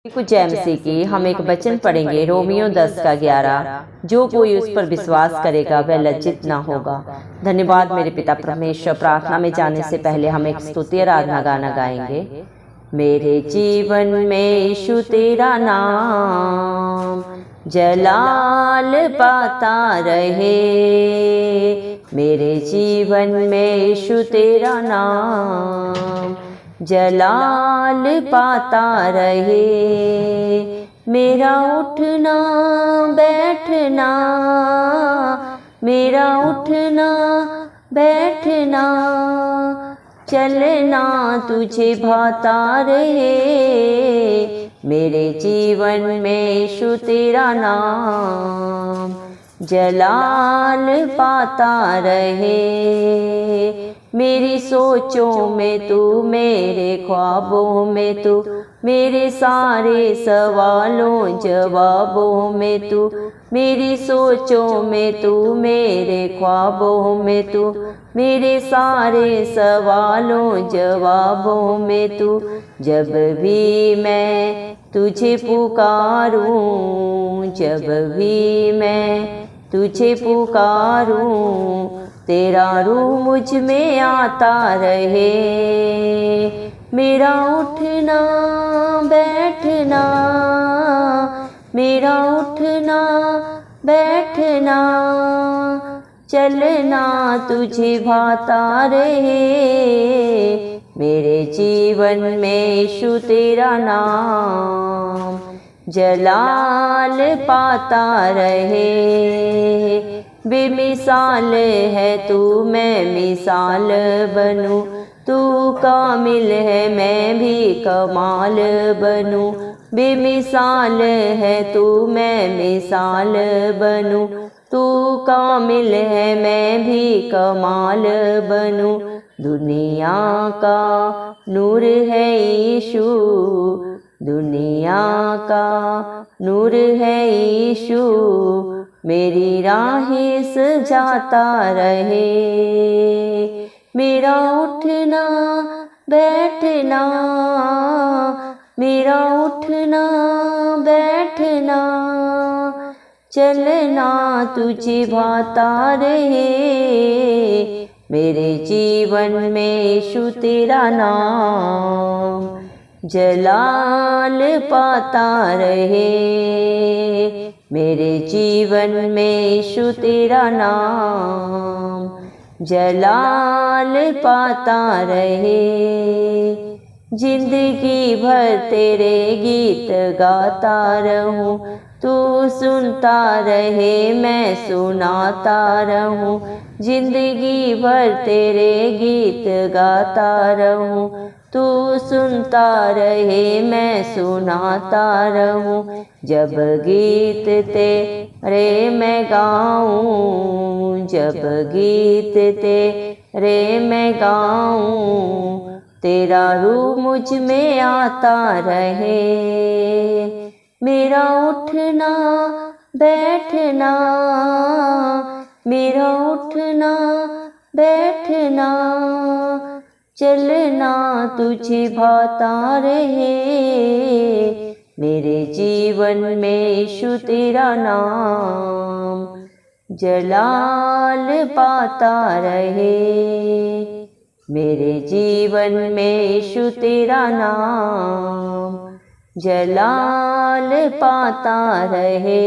कुछ जैमसी की हम एक वचन पढ़ेंगे, रोमियो 10 का 11। जो कोई उस पर विश्वास करेगा वह लज्जित ना होगा। धन्यवाद मेरे पिता परमेश्वर। प्रार्थना में जाने से पहले हम एक स्तुति आराधना गाना गाएंगे। मेरे जीवन में यीशु तेरा नाम जलाल पाता रहे। मेरे जीवन में यीशु तेरा नाम जलाल पाता रहे। मेरा उठना बैठना, मेरा उठना बैठना, चलना तुझे भाता रहे। मेरे जीवन में यीशु तेरा नाम जलाल पाता रहे। मेरी सोचों में तू, मेरे ख्वाबों में तू, मेरे सारे सवालों जवाबों में तू, मेरी सोचों में तू, मेरे ख्वाबों में तू, मेरे सारे सवालों जवाबों में तू। जब भी मैं तुझे पुकारूं, जब भी मैं तुझे पुकारूं, तेरा रूह मुझ में आता रहे। मेरा उठना बैठना, मेरा उठना बैठना, चलना तुझे भाता रहे। मेरे जीवन में यीशु तेरा नाम जलाल पाता रहे। बेमिसाल है तू, मैं मिसाल बनूं, तू कामिल है मैं भी कमाल बनूं। बेमिसाल है तू, मैं मिसाल बनूं, तू कामिल है मैं भी कमाल बनूं। दुनिया का नूर है यीशु, दुनिया का नूर है यीशु, मेरी राहें सजाता रहे। मेरा उठना बैठना, मेरा उठना बैठना, चलना तुझे भाता रहे। मेरे जीवन में यीशु तेरा नाम जलाल पाता रहे। मेरे जीवन में यीशु तेरा नाम जलाल पाता रहे। जिंदगी भर तेरे गीत गाता रहूं, तू सुनता रहे मैं सुनाता रहूं। जिंदगी भर तेरे गीत गाता रहूं, तू सुनता रहे मैं सुनाता रहूं। जब गीत तेरे मैं गाऊं, जब गीत तेरे मैं गाऊं, तेरा रूह मुझ में आता रहे। मेरा उठना बैठना, मेरा उठना बैठना, चलना तुझे भाता रहे। मेरे जीवन में यीशु तेरा नाम जलाल पाता रहे। मेरे जीवन में यीशु तेरा नाम जलाल पाता रहे।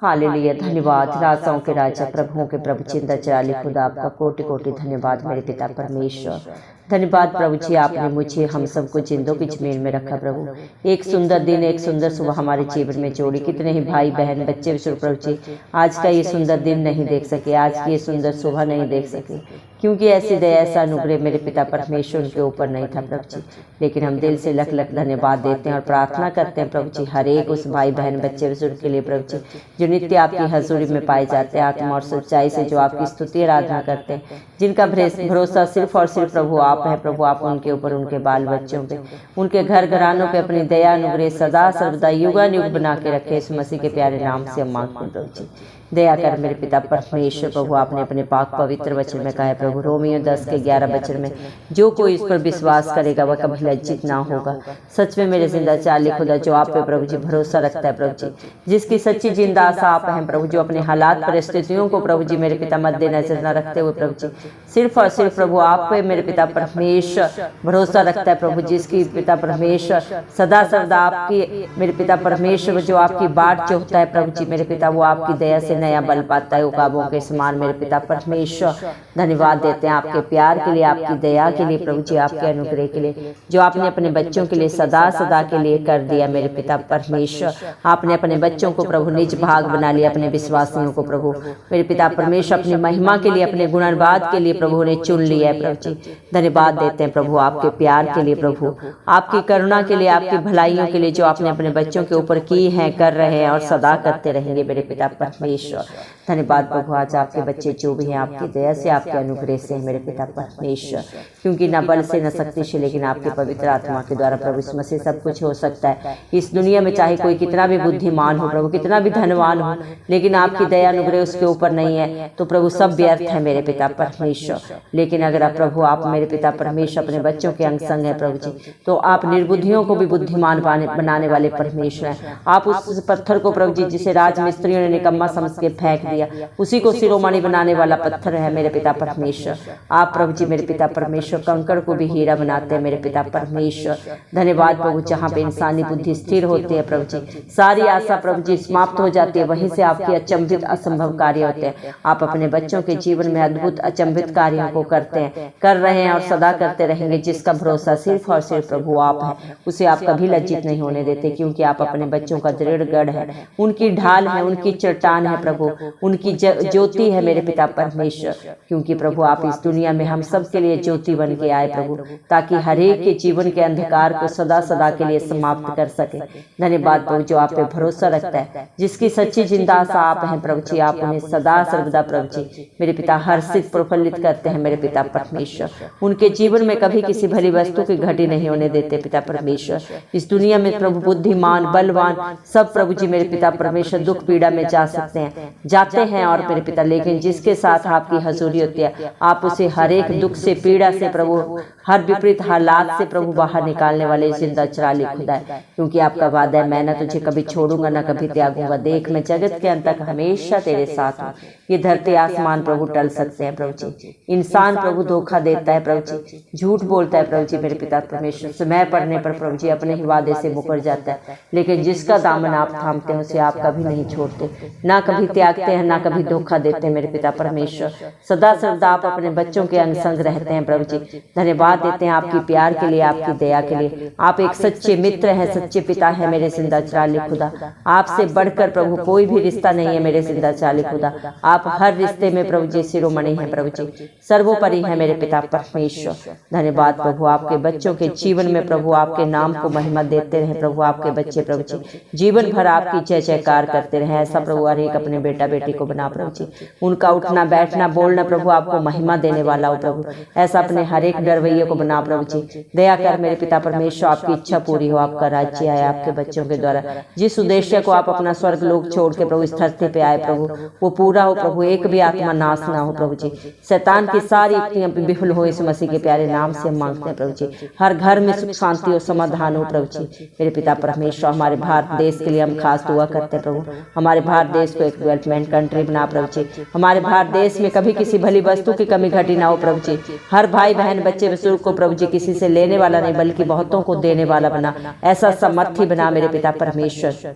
हालेलुया। धन्यवाद राजाओं के राजा, प्रभुओं के प्रभु, चिंता चराली खुदा, आपका कोटि कोटि धन्यवाद मेरे पिता परमेश्वर। धन्यवाद प्रभु जी, आपने मुझे हम सबको जिंदों की जमीन में रखा प्रभु। एक सुंदर दिन, एक सुंदर सुबह हमारे जीवन में जोड़ी। कितने ही भाई बहन बच्चे विश्व प्रभु जी आज का ये सुंदर दिन नहीं देख सके, आज की ये सुंदर सुबह नहीं देख सके, क्योंकि ऐसी दया ऐसा अनुग्रह मेरे पिता परमेश्वर उनके ऊपर नहीं था प्रभु जी। लेकिन हम दिल से लख लख धन्यवाद देते हैं और प्रार्थना करते हैं प्रभु जी हर एक उस भाई बहन बच्चे विश्व के लिए प्रभु जी, जो नित्य आपकी हजूरी में पाए जाते हैं, आत्मा और सच्चाई से जो आपकी स्तुति आराधना करते हैं, जिनका भरोसा सिर्फ और सिर्फ प्रभु आप हैं। प्रभु आप उनके ऊपर, उनके बाल बच्चों पे, उनके घर घरानों पे अपनी दया अनुग्रह सदा सर्वदा युगानुयुग बना के रखे। इस मसीह के प्यारे नाम से हम मांगते हैं प्रभु जी। दया कर मेरे पिता परमेश्वर प्रभु, आपने अपने पाक पवित्र वचन में कहा है प्रभु, रोमियो 10:11 वचन में, जो कोई इस पर विश्वास करेगा वह कभी लज्जित ना होगा। सच में मेरे जिंदा चाली खुदा, जो आप पे प्रभु जी भरोसा रखता है प्रभु जी, जिसकी सच्ची जिंदा आशा आप हैं प्रभु, जो अपने हालात परिस्थितियों को प्रभु जी मेरे पिता मद्देनजर न रखते हुए प्रभु जी सिर्फ और सिर्फ प्रभु आप पे मेरे पिता परमेश्वर भरोसा रखता है प्रभु, जिसकी पिता परमेश्वर सदा सर्वदा आपकी मेरे पिता परमेश्वर जो आपकी बाट जोहता है प्रभु जी मेरे पिता, वो आपकी दया से नया बल पाता है उकाबों के समान मेरे पिता परमेश्वर। धन्यवाद देते हैं आपके प्यार के लिए, आपकी दया के लिए प्रभु जी, आपके अनुग्रह के लिए जो आपने अपने बच्चों के लिए सदा सदा के लिए कर दिया मेरे पिता परमेश्वर। आपने अपने बच्चों को प्रभु निज भाग बना लिया, अपने विश्वासियों को प्रभु मेरे पिता परमेश्वर अपनी महिमा के लिए, अपने गुणवाद के लिए प्रभु ने चुन लिया है प्रभु जी। धन्यवाद देते हैं प्रभु आपके प्यार के लिए प्रभु, आपकी करुणा के लिए, आपकी भलाइयों के लिए जो आपने अपने बच्चों के ऊपर की हैं, कर रहे हैं और सदा करते रहेंगे मेरे पिता परमेश्वर। धन्यवाद प्रभु, आज आपके बच्चे जो भी हैं आपकी दया से, आपके अनुग्रह से मेरे पिता परमेश्वर, क्योंकि न बल से न शक्ति से लेकिन आपके पवित्र आत्मा के द्वारा प्रभु इस मसीह सब कुछ हो सकता है। इस दुनिया में चाहे कोई कितना भी बुद्धिमान हो प्रभु, कितना भी धनवान हो, लेकिन आपकी दया अनुग्रह उसके ऊपर नहीं है तो प्रभु सब व्यर्थ है मेरे पिता परमेश्वर। लेकिन अगर आप प्रभु आप मेरे पिता परमेश्वर अपने बच्चों के अंग संग है प्रभु जी, तो आप निर्बुद्धियों को भी बुद्धिमान बनाने वाले परमेश्वर हैं। आप उस पत्थर को प्रभु जी जिसे राजमिस्त्रियों ने निकम्मा समझ के फेंक दिया, उसी को शिरोमणि बनाने वाला पत्थर है मेरे पिता परमेश्वर। आप प्रभु जी मेरे पिता परमेश्वर कंकड़ को भी हीरा बनाते हैं मेरे पिता परमेश्वर। धन्यवाद प्रभु, जहाँ पे इंसानी बुद्धि स्थिर होती है प्रभु जी, सारी आशा प्रभु जी समाप्त हो जाती है, वहीं से आपके अचंभित असंभव कार्य होते हैं। आप अपने बच्चों के जीवन में अद्भुत अचंभित कार्यों को करते हैं, कर रहे हैं और सदा करते रहेंगे। जिसका भरोसा सिर्फ और सिर्फ प्रभु आप है, उसे आप कभी लज्जित नहीं होने देते, क्योंकि आप अपने बच्चों का दृढ़ गढ़ है, उनकी ढाल है, उनकी चट्टान है प्रभु, उनकी ज्योति है मेरे पिता परमेश्वर। क्योंकि प्रभु आप इस दुनिया में हम सब के लिए ज्योति बन के आए प्रभु, ताकि हर एक के जीवन के अंधकार को सदा सदा के लिए समाप्त कर सके। धन्यवाद प्रभु, जो आप पे भरोसा रखता है, जिसकी सच्ची जिंदा आशा आप हैं प्रभु जी, आप उन्हें सदा सर्वदा प्रभु जी मेरे पिता हर्षित प्रफुल्लित करते हैं मेरे पिता परमेश्वर। उनके जीवन में कभी किसी भली वस्तु की घटी नहीं होने देते पिता परमेश्वर। इस दुनिया में प्रभु बुद्धिमान बलवान सब प्रभु जी मेरे पिता परमेश्वर दुख पीड़ा में जा सकते हैं, जाते हैं और मेरे पिता, लेकिन जिसके साथ आपकी हजूरी होती है आप उसे हर एक दुख से पीड़ा से प्रभु हर विपरीत हालात से प्रभु बाहर निकालने वाले जिंदा चराली खुदा है। क्योंकि आपका वादा है, मैं न तुझे कभी छोड़ूंगा न कभी त्यागूंगा, देख मैं जगत के अंत तक हमेशा तेरे साथ हूँ। ये धरती आसमान प्रभु टल सकते हैं प्रभु जी, इंसान प्रभु धोखा देता है प्रभु जी, झूठ बोलता है प्रभु जी मेरे पिता परमेश्वर, समय पड़ने पर प्रभु जी अपने ही वादे से मुकर जाता है, लेकिन जिसका दामन आप थामते हैं उसे आप कभी नहीं छोड़ते, ना कभी त्यागते हैं, ना कभी धोखा देते हैं मेरे पिता परमेश्वर। सदा सर्वदा आप अपने बच्चों के अंग संग रहते हैं प्रभु जी। धन्यवाद देते हैं आपकी प्यार के लिए, आपकी दया के लिए। आप एक सच्चे मित्र हैं, सच्चे पिता है मेरे जिंदा चाली खुदा। आपसे बढ़कर प्रभु कोई भी रिश्ता नहीं है मेरे जिंदा चाली खुदा। आप हर रिश्ते में प्रभु जी शिरोमणि हैं प्रभु जी, सर्वोपरि है मेरे पिता परमेश्वर। धन्यवाद प्रभु, आपके बच्चों के जीवन में प्रभु आपके नाम को महिमा देते रहे प्रभु। आपके बच्चे प्रभु जी जीवन भर आपकी जय जयकार करते रहे। ऐसा प्रभु हर एक अपने बेटा बेटी को बना प्रभु जी, उनका उठना बैठना बोलना प्रभु आपको महिमा देने वाला हो प्रभु। ऐसा अपने हर एक डरवैये को बना प्रभु जी। दया कर मेरे पिता परमेश्वर, आपकी इच्छा पूरी हो, आपका राज्य आए आपके बच्चों के द्वारा। जिस उद्देश्य को आप अपना स्वर्ग लोक छोड़ के प्रभु इस धरती पे आए प्रभु, वो पूरा हो प्रभु। एक भी आत्मा नाश ना हो प्रभु जी। शैतान की सारी युक्तियां विफल हो इस मसीह के प्यारे नाम से मांगते हैं प्रभु जी। हर घर में सुख शांति और समाधान हो प्रभु जी मेरे पिता परमेश्वर। हमारे भारत देश के लिए हम खास दुआ करते हैं प्रभु। हमारे भारत देश को एक डेवलपमेंट कंट्री बना प्रभु जी। हमारे भारत देश में कभी किसी भली वस्तु की कमी घटी ना हो प्रभु जी। हर भाई बहन बच्चे बुजुर्ग को प्रभु जी किसी से लेने वाला नहीं बल्कि बहुतों को देने वाला बना। ऐसा समर्थी बना मेरे पिता परमेश्वर।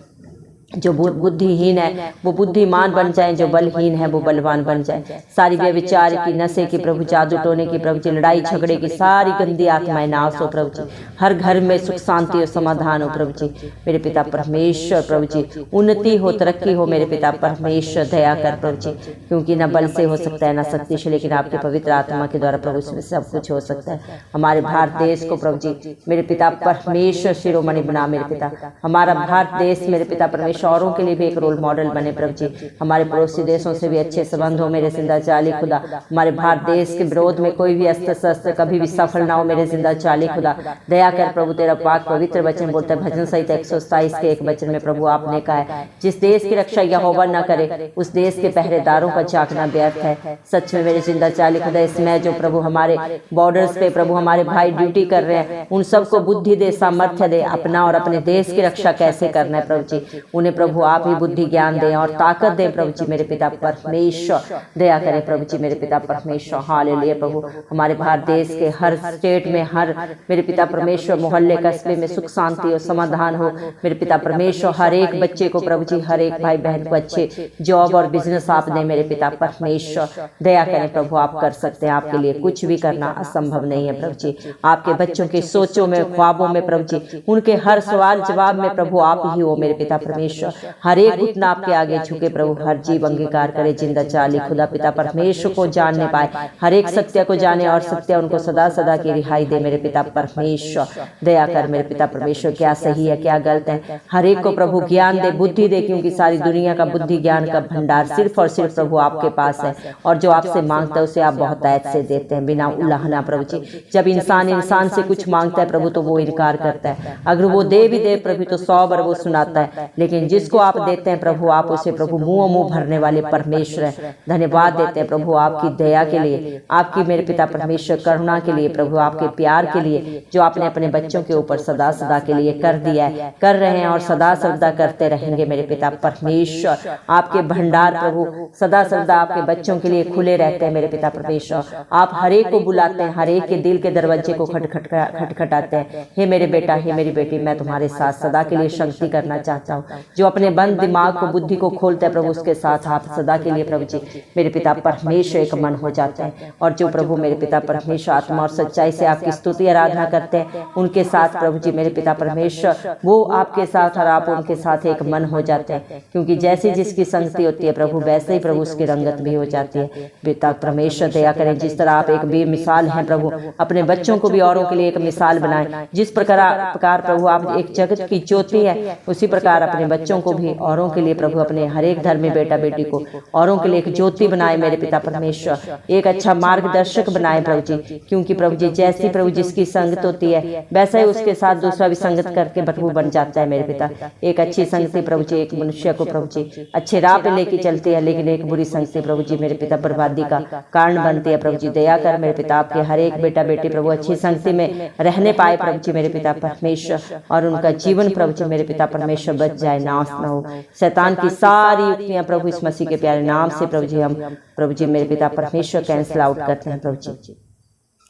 जो बुद्धिहीन है वो बुद्धिमान बन जाए, जो बलहीन है वो बलवान बन जाए। सारी व्यभिचार की, नशे की प्रभु, जादू टोने की प्रभु जी, लड़ाई झगड़े की सारी गंदी आत्माएं नाश हो प्रभु जी। हर घर में सुख शांति और समाधान हो प्रभु जी मेरे पिता परमेश्वर। प्रभु जी उन्नति हो, तरक्की हो मेरे पिता परमेश्वर। दया कर प्रभु जी, क्योंकि न बल से हो सकता है न शक्ति से, लेकिन आपके पवित्र आत्मा के द्वारा प्रभु इसमें सब कुछ हो सकता है। हमारे भारत देश को प्रभु जी मेरे पिता परमेश्वर शिरोमणि बना मेरे पिता। हमारा भारत देश मेरे पिता परमेश्वर परमेश्वर औरों के लिए भी एक रोल मॉडल बने प्रभु जी। हमारे पड़ोसी देशों से भी अच्छे संबंध हो मेरे जिंदा चाली खुदा। हमारे भारत देश के विरोध में कोई भी अस्त्र शस्त्र कभी भी सफल ना हो मेरे जिंदा चाली खुदा। दया कर प्रभु, तेरा पाक पवित्र वचन बोलता है भजन संहिता 127 के 1 वचन में प्रभु आपने कहा है, जिस देश की रक्षा यहोवा न करे उस देश के पहरेदारों का झांकना व्यर्थ है। सच में मेरे जिंदा चाली खुदा, इसमें जो प्रभु हमारे बॉर्डर्स पे प्रभु हमारे भाई ड्यूटी कर रहे हैं, उन सबको बुद्धि दे, सामर्थ्य दे, अपना और अपने देश की रक्षा कैसे करना है प्रभु जी। उन्हें प्रभु आप ही बुद्धि ज्ञान दें और ताकत दें प्रभु जी मेरे पिता परमेश्वर। दया करें प्रभु जी मेरे पिता परमेश्वर। हालेलुया प्रभु, हमारे भारत देश के हर स्टेट में, हर मेरे पिता परमेश्वर मोहल्ले कस्बे में सुख शांति और समाधान हो मेरे पिता परमेश्वर। हर एक बच्चे को प्रभु जी, हर एक भाई बहन को अच्छे जॉब और बिजनेस आप दें मेरे पिता परमेश्वर। दया करें प्रभु, आप कर सकते हैं, आपके लिए कुछ भी करना असंभव नहीं है प्रभु जी। आपके बच्चों के सोचों में, ख्वाबों में प्रभु जी, उनके हर सवाल जवाब में प्रभु आप ही हो मेरे पिता परमेश्वर। हर एक घुटना आपके आगे झुके प्रभु, हर जीव अंगीकार करे जिंदा चाली खुदा पिता परमेश्वर को जानने पाए, हर एक सत्य को जाने और सत्य उनको सदा सदा की रिहाई दे मेरे पिता परमेश्वर। दया कर मेरे पिता परमेश्वर, क्या सही है क्या गलत है, हर एक को प्रभु ज्ञान दे, बुद्धि दे, क्योंकि सारी दुनिया का बुद्धि ज्ञान का भंडार सिर्फ और सिर्फ प्रभु आपके पास है। और जो आपसे मांगता है उसे आप बहुत ऐत से देते हैं बिना उलाहना प्रभु जी। जब इंसान से कुछ मांगता है प्रभु तो वो इनकार करता है, अगर वो दे भी दे प्रभु तो 100 बार वो सुनाता है, लेकिन जिसको आप देते हैं प्रभु आप उसे प्रभु मुंह मुंह भरने वाले परमेश्वर है। धन्यवाद देते हैं प्रभु आपकी दया के लिए, आपकी मेरे पिता परमेश्वर करुणा के लिए प्रभु, आपके प्यार के लिए जो आपने अपने बच्चों के ऊपर सदा सदा के लिए कर दिया है, कर रहे हैं और सदा सदा करते रहेंगे मेरे पिता परमेश्वर। आपके भंडार प्रभु सदा सदा आपके बच्चों के लिए खुले रहते हैं मेरे पिता परमेश्वर। आप हर एक को बुलाते हैं, हर एक के दिल के दरवाजे को खटखटाते हैं। हे मेरे बेटा, हे मेरी बेटी, मैं तुम्हारे साथ सदा के लिए शक्ति करना चाहता हूँ। जो अपने बंद दिमाग को, बुद्धि को खोलते हैं प्रभु, उसके साथ आप सदा के लिए प्रभु जी मेरे पिता परमेश्वर एक मन हो जाते हैं। और जो प्रभु मेरे पिता परमेश्वर आत्मा और सच्चाई से आपकी स्तुति आराधना करते हैं, उनके साथ प्रभु जी मेरे पिता परमेश्वर वो आपके साथ और आप उनके साथ एक मन हो जाते हैं। क्योंकि जैसी जिसकी संगति होती है प्रभु, वैसे ही प्रभु उसकी रंगत भी हो जाती है। पिता परमेश्वर दया करें, जिस तरह आप एक बेमिसाल हैं प्रभु, अपने बच्चों को भी औरों के लिए एक मिसाल बनाएं। जिस प्रकार प्रभु आप एक जगत की ज्योति है, उसी प्रकार अपने बच्चों को भी औरों के लिए प्रभु, अपने हर एक धर्म में बेटा बेटी को औरों के लिए एक ज्योति बनाए मेरे पिता परमेश्वर, एक अच्छा मार्गदर्शक बनाए प्रभु जी। क्योंकि प्रभु जी जैसी प्रभु जिसकी संगत होती है, वैसा ही उसके साथ दूसरा भी संगत करके प्रभु बन जाता है मेरे पिता। एक अच्छी संगति प्रभु जी एक मनुष्य को प्रभु जी अच्छे राह पे लेके चलती है, लेकिन एक बुरी संगति प्रभु जी मेरे पिता बर्बादी का कारण बनती है प्रभु जी। दया कर मेरे पिता, आपके हर एक बेटा बेटी प्रभु अच्छी संगति में रहने पाए प्रभु जी मेरे पिता परमेश्वर, और उनका जीवन प्रभु जी मेरे पिता परमेश्वर बच जाए, नाश न हो। शैतान की सारी युक्तियां प्रभु इस मसीह के प्यारे नाम से प्रभु जी हम प्रभु जी मेरे पिता परमेश्वर कैंसिल आउट करते हैं प्रभु जी।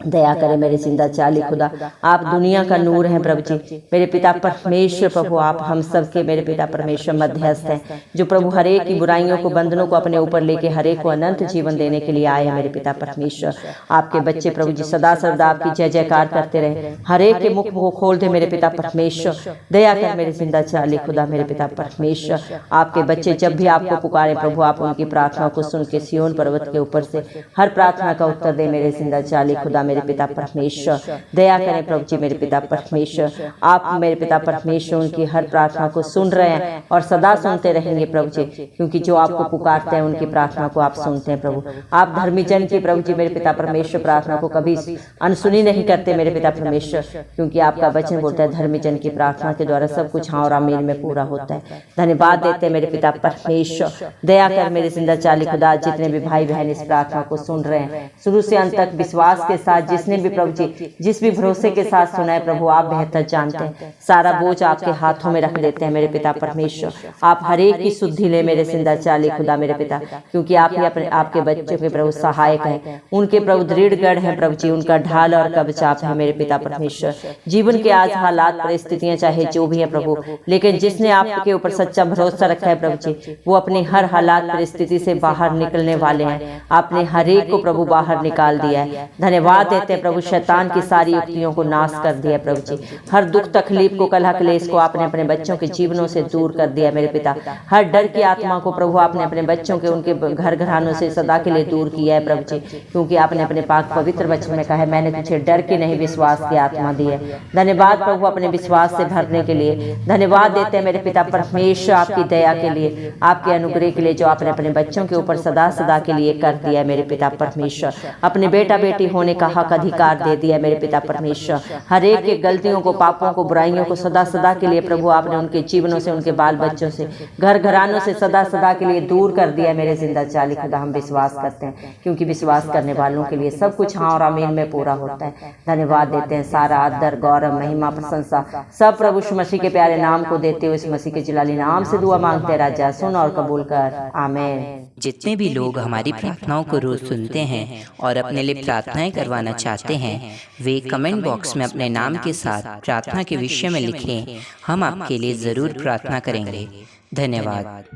दया करें मेरे जिंदा चाली खुदा, आप दुनिया का नूर हैं प्रभु जी मेरे पिता परमेश्वर। प्रभु आप हम सब के मेरे पिता परमेश्वर मध्यस्थ हैं, जो प्रभु हर एक की बुराइयों को, बंधनों को अपने ऊपर लेके हर एक को अनंत जीवन देने के लिए आए हैं मेरे पिता परमेश्वर। आपके बच्चे प्रभु जी सदा सर्वदा आपकी जय जयकार करते रहे, हर एक के मुख को खोल दे मेरे पिता परमेश्वर। दया कर मेरे जिंदा चाली खुदा मेरे पिता परमेश्वर। आपके बच्चे जब भी आपको पुकारे प्रभु, आप उनकी प्रार्थना को सुन के सिय्योन पर्वत के ऊपर से हर प्रार्थना का उत्तर दे मेरे जिंदा चाली खुदा मेरे पिता परमेश्वर। दया करें प्रभु जी मेरे पिता परमेश्वर, आप मेरे पिता परमेश्वर उनकी हर प्रार्थना को सुन रहे हैं और सदा सुनते रहेंगे प्रभु जी, क्योंकि जो आपको पुकारते हैं उनकी प्रार्थना को आप सुनते हैं प्रभु। आप धर्मी जन की प्रभु जी मेरे पिता परमेश्वर प्रार्थना को कभी अनसुनी नहीं करते मेरे पिता परमेश्वर, क्योंकि आपका वचन बोलता है धर्मी जन की प्रार्थना के द्वारा सब कुछ हाँ और आमीन में पूरा होता है। धन्यवाद देते हैं मेरे पिता परमेश्वर। दया कर मेरे जिंदा चाली खुदा, जितने भी भाई बहन इस प्रार्थना को सुन रहे हैं शुरू से अंत तक विश्वास के साथ, जिसने भी प्रभु जी जिस भी भरोसे के साथ सुना है प्रभु, आप बेहतर जानते हैं। सारा बोझ आपके हाथों में रख देते हैं मेरे पिता परमेश्वर। आप हर एक की शुद्धि ले मेरे जिंदा चाली खुदा मेरे पिता, क्योंकि आप ही अपने आपके बच्चों के प्रभु सहायक हैं, उनके प्रभु दृढ़ गढ़ है प्रभु जी, उनका ढाल और कवच आप है मेरे पिता परमेश्वर। जीवन के आज हालात परिस्थितियां चाहे जो भी है प्रभु, लेकिन जिसने आपके ऊपर सच्चा भरोसा रखा है प्रभु जी, वो अपनी हर हालात परिस्थिति से बाहर निकलने वाले हैं। आपने हर एक को प्रभु बाहर निकाल दिया है। धन्यवाद धन्यवाद देते हैं प्रभु, शैतान की सारी युक्तियों को नाश कर दिया प्रभु जी। हर दुख तकलीफ को, कलह क्लेश को आपने अपने बच्चों के जीवनों से दूर कर दिया मेरे पिता। हर डर की आत्मा को प्रभु आपने अपने बच्चों के, उनके घर घरानों से सदा के लिए दूर किया है प्रभु जी, क्योंकि आपने अपने पाक पवित्र वचन में कहा है, मैंने तुझे डर की नहीं विश्वास की आत्मा दी है। धन्यवाद प्रभु अपने विश्वास से भरने के लिए। धन्यवाद देते हैं मेरे पिता परमेश्वर आपकी दया के लिए, आपके अनुग्रह के लिए जो आपने अपने बच्चों के ऊपर सदा सदा के लिए कर दिया है मेरे पिता परमेश्वर। अपने बेटा बेटी होने का हक अधिकार दे दिया मेरे पिता परमेश्वर। हर एक के गलतियों को, पापों को, बुराइयों को सदा सदा के लिए प्रभु आपने उनके जीवनों से, उनके बाल बच्चों से, घर घरानों से सदा सदा के लिए दूर कर दिया मेरे जिंदा चाली खुदा। हम विश्वास करते हैं क्योंकि विश्वास करने वालों के लिए सब कुछ हाँ और आमीन में पूरा होता है। धन्यवाद देते हैं, सारा आदर गौरव महिमा प्रशंसा सब प्रभु यीशु मसीह के प्यारे नाम को देते हुए इस मसीह के जलाली नाम से दुआ मांगते हैं राजा, सुन और कबूल कर, आमीन। जितने भी लोग हमारी प्रार्थनाओं को रोज सुनते हैं और अपने लिए प्रार्थनाएं करवाना चाहते हैं, वे कमेंट बॉक्स में अपने नाम के साथ प्रार्थना के विषय में लिखें। हम आपके लिए जरूर प्रार्थना करेंगे। धन्यवाद।